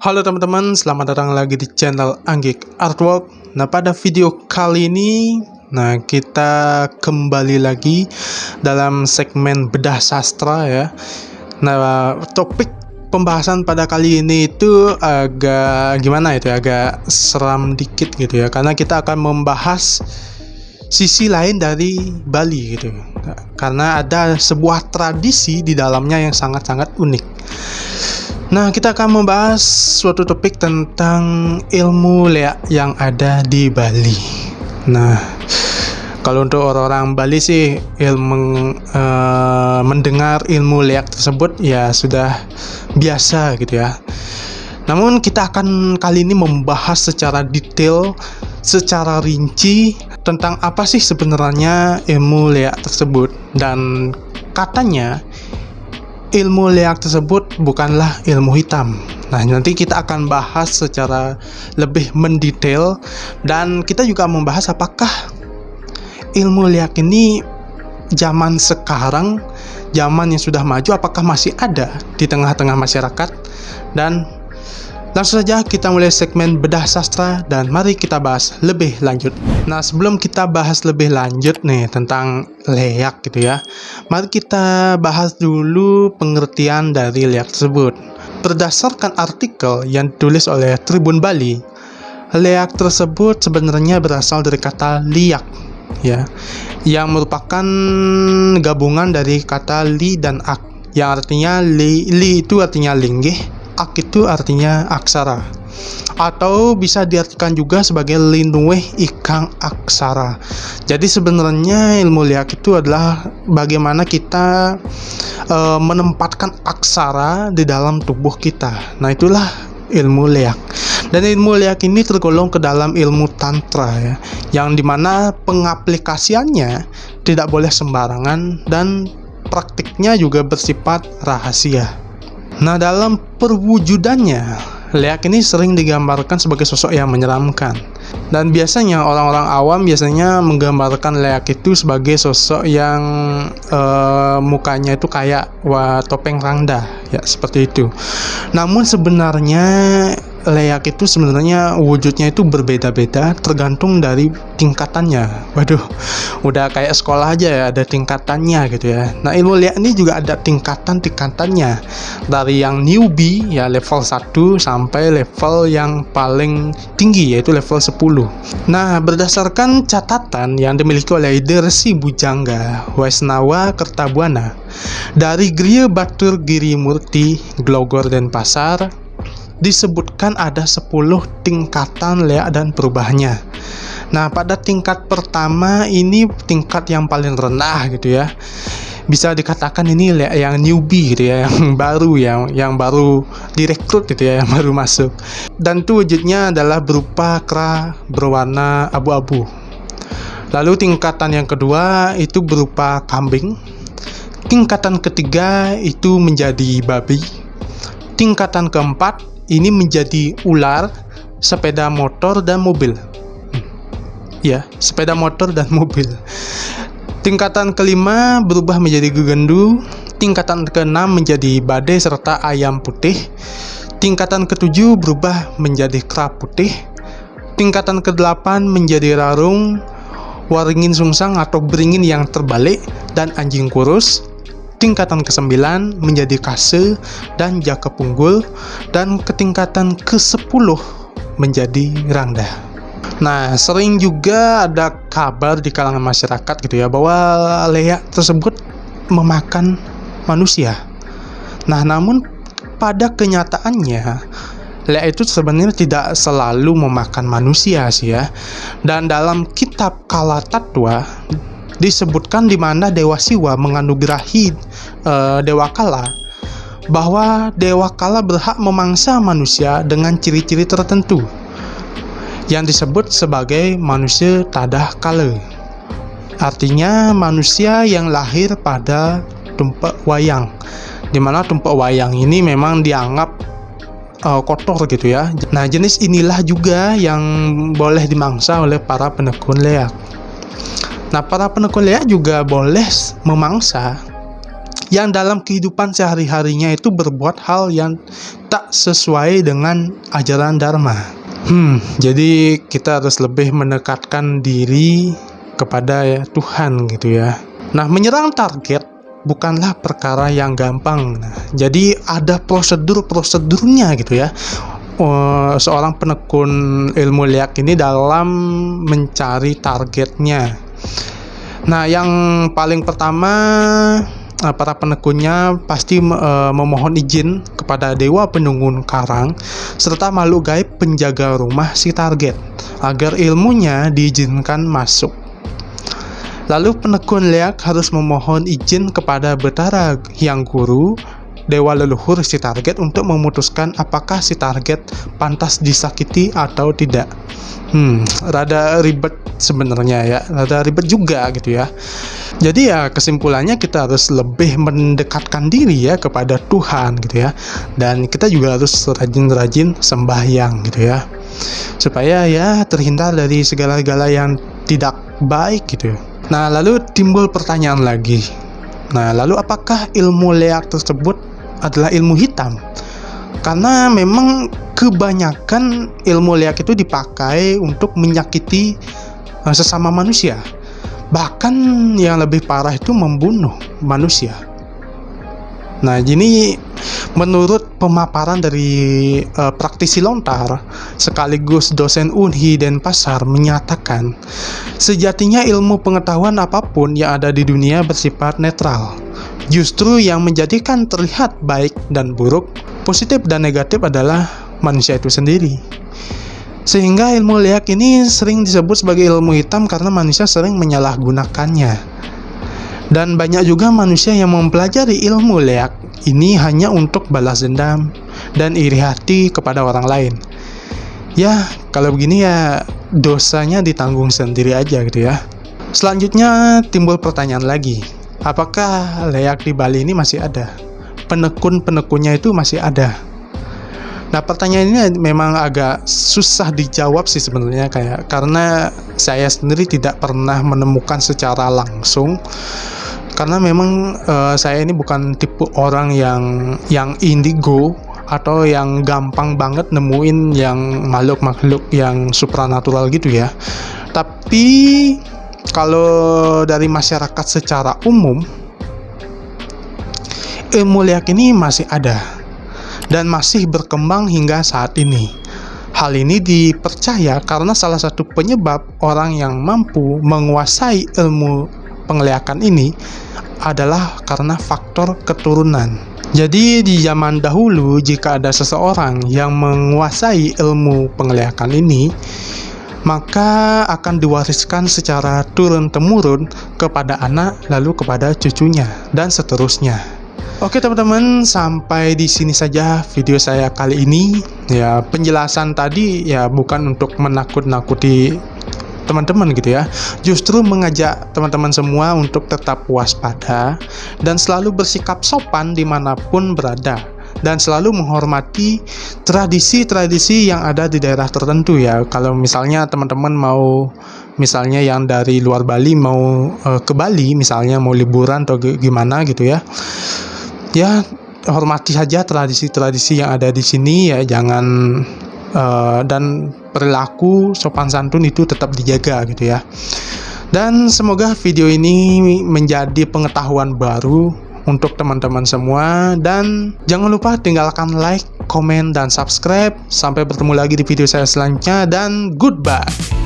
Halo teman-teman, selamat datang lagi di channel Anggik Artwork. Nah, pada video kali ini, kita kembali lagi dalam segmen bedah sastra ya. Nah, topik pembahasan pada kali ini itu agak gimana itu, agak seram dikit gitu ya, karena kita akan membahas sisi lain dari Bali gitu. Karena ada sebuah tradisi di dalamnya yang sangat-sangat unik. Nah, kita akan membahas suatu topik tentang ilmu leak yang ada di Bali. Nah, kalau untuk orang-orang Bali sih mendengar ilmu leak tersebut ya sudah biasa gitu ya. Namun kita akan kali ini membahas secara detail, secara rinci tentang apa sih sebenarnya ilmu leak tersebut, dan katanya ilmu leak tersebut bukanlah ilmu hitam. Nah, nanti kita akan bahas secara lebih mendetail, dan kita juga membahas apakah ilmu leak ini zaman sekarang, zaman yang sudah maju, apakah masih ada di tengah-tengah masyarakat. Dan langsung saja kita mulai segmen bedah sastra, dan mari kita bahas lebih lanjut. Nah, sebelum kita bahas lebih lanjut nih tentang leak gitu ya, mari kita bahas dulu pengertian dari leak tersebut. Berdasarkan artikel yang ditulis oleh Tribun Bali, leak tersebut sebenarnya berasal dari kata liak ya, yang merupakan gabungan dari kata li dan ak, yang artinya li itu artinya linggih, ak itu artinya aksara, atau bisa diartikan juga sebagai linueh ikang aksara. Jadi sebenarnya ilmu leak itu adalah bagaimana kita menempatkan aksara di dalam tubuh kita. Nah, itulah ilmu leak. Dan ilmu leak ini tergolong ke dalam ilmu tantra ya, yang dimana pengaplikasiannya tidak boleh sembarangan dan praktiknya juga bersifat rahasia. Nah, dalam perwujudannya, leak ini sering digambarkan sebagai sosok yang menyeramkan. Dan biasanya orang-orang awam biasanya menggambarkan leak itu sebagai sosok yang mukanya itu kayak topeng rangda ya, seperti itu. Namun sebenarnya leak itu sebenarnya wujudnya itu berbeda-beda tergantung dari tingkatannya. Waduh, udah kayak sekolah aja ya, ada tingkatannya gitu ya. Nah, ilmu leak ini juga ada tingkatannya, dari yang newbie ya level 1 sampai level yang paling tinggi yaitu level 10. Nah, berdasarkan catatan yang dimiliki oleh Dersi Bujangga Waisnawa Kertabuana dari Griya Batur Girimurti Glogor Denpasar, disebutkan ada 10 tingkatan leak dan perubahannya. Nah, pada tingkat pertama ini tingkat yang paling rendah gitu ya. Bisa dikatakan ini leak yang newbie gitu ya, yang baru yang baru direkrut gitu ya, yang baru masuk. Dan itu wujudnya adalah berupa kera berwarna abu-abu. Lalu tingkatan yang kedua itu berupa kambing. Tingkatan ketiga itu menjadi babi. Tingkatan keempat ini menjadi ular, sepeda motor dan mobil. Ya, sepeda motor dan mobil. Tingkatan kelima berubah menjadi gegendu. Tingkatan keenam menjadi badai serta ayam putih. Tingkatan ketujuh berubah menjadi kera putih. Tingkatan kedelapan menjadi rarung, waringin sungsang atau beringin yang terbalik, dan anjing kurus. Tingkatan ke-9 menjadi kase dan jaka punggul, dan ketingkatan ke-10 menjadi rangda. Nah, sering juga ada kabar di kalangan masyarakat gitu ya, bahwa leak tersebut memakan manusia. Nah, namun pada kenyataannya leak itu sebenarnya tidak selalu memakan manusia sih ya. Dan dalam kitab Kala Tatwa disebutkan di mana Dewa Siwa menganugerahi Dewa Kala, bahwa Dewa Kala berhak memangsa manusia dengan ciri-ciri tertentu yang disebut sebagai manusia tadah kala. Artinya manusia yang lahir pada tumpak wayang, dimana tumpak wayang ini memang dianggap kotor gitu ya. Nah, jenis inilah juga yang boleh dimangsa oleh para penekun leak. Nah, para penekun leak juga boleh memangsa yang dalam kehidupan sehari-harinya itu berbuat hal yang tak sesuai dengan ajaran Dharma. Jadi kita harus lebih mendekatkan diri kepada Tuhan gitu ya. Nah, menyerang target bukanlah perkara yang gampang. Nah, jadi ada prosedurnya gitu ya. Seorang penekun ilmu liak ini dalam mencari targetnya. Nah, yang paling pertama para penekunnya pasti memohon izin kepada dewa penunggun karang serta makhluk gaib penjaga rumah si target agar ilmunya diizinkan masuk. Lalu penekun liak harus memohon izin kepada Betara Hyang Guru, dewa leluhur si target, untuk memutuskan apakah si target pantas disakiti atau tidak. Rada ribet sebenarnya ya, rada ribet juga gitu ya. Jadi ya kesimpulannya kita harus lebih mendekatkan diri ya kepada Tuhan gitu ya. Dan kita juga harus rajin-rajin sembahyang gitu ya. Supaya ya terhindar dari segala-gala yang tidak baik gitu. Nah, lalu timbul pertanyaan lagi. Nah, lalu apakah ilmu leak tersebut adalah ilmu hitam? Karena memang kebanyakan ilmu leak itu dipakai untuk menyakiti sesama manusia. Bahkan yang lebih parah itu membunuh manusia. Nah, ini menurut pemaparan dari praktisi lontar sekaligus dosen Unhi Denpasar menyatakan, sejatinya ilmu pengetahuan apapun yang ada di dunia bersifat netral. Justru yang menjadikan terlihat baik dan buruk, positif dan negatif adalah manusia itu sendiri. Sehingga ilmu leak ini sering disebut sebagai ilmu hitam karena manusia sering menyalahgunakannya. Dan banyak juga manusia yang mempelajari ilmu leak ini hanya untuk balas dendam dan iri hati kepada orang lain. Ya, kalau begini ya dosanya ditanggung sendiri aja gitu ya. Selanjutnya timbul pertanyaan lagi. Apakah leak di Bali ini masih ada? Penekun-penekunnya itu masih ada? Nah, pertanyaan ini memang agak susah dijawab sih sebenarnya, karena saya sendiri tidak pernah menemukan secara langsung. Karena memang saya ini bukan tipe orang yang indigo atau yang gampang banget nemuin yang makhluk-makhluk yang supranatural gitu ya. Tapi kalau dari masyarakat secara umum, ilmu leak ini masih ada dan masih berkembang hingga saat ini. Hal ini dipercaya karena salah satu penyebab orang yang mampu menguasai ilmu pengeliakan ini adalah karena faktor keturunan. Jadi di zaman dahulu jika ada seseorang yang menguasai ilmu pengeliakan ini, maka akan diwariskan secara turun-temurun kepada anak, lalu kepada cucunya, dan seterusnya. Oke teman-teman, sampai di sini saja video saya kali ini. Ya, penjelasan tadi ya bukan untuk menakut-nakuti teman-teman gitu ya. Justru mengajak teman-teman semua untuk tetap waspada dan selalu bersikap sopan dimanapun berada, dan selalu menghormati tradisi-tradisi yang ada di daerah tertentu ya. Kalau misalnya teman-teman mau, misalnya yang dari luar Bali mau ke Bali misalnya, mau liburan atau gimana gitu ya, ya hormati saja tradisi-tradisi yang ada di sini ya. Jangan dan perilaku sopan santun itu tetap dijaga gitu ya. Dan semoga video ini menjadi pengetahuan baru untuk teman-teman semua, dan jangan lupa tinggalkan like, komen, dan subscribe. Sampai bertemu lagi di video saya selanjutnya, dan goodbye.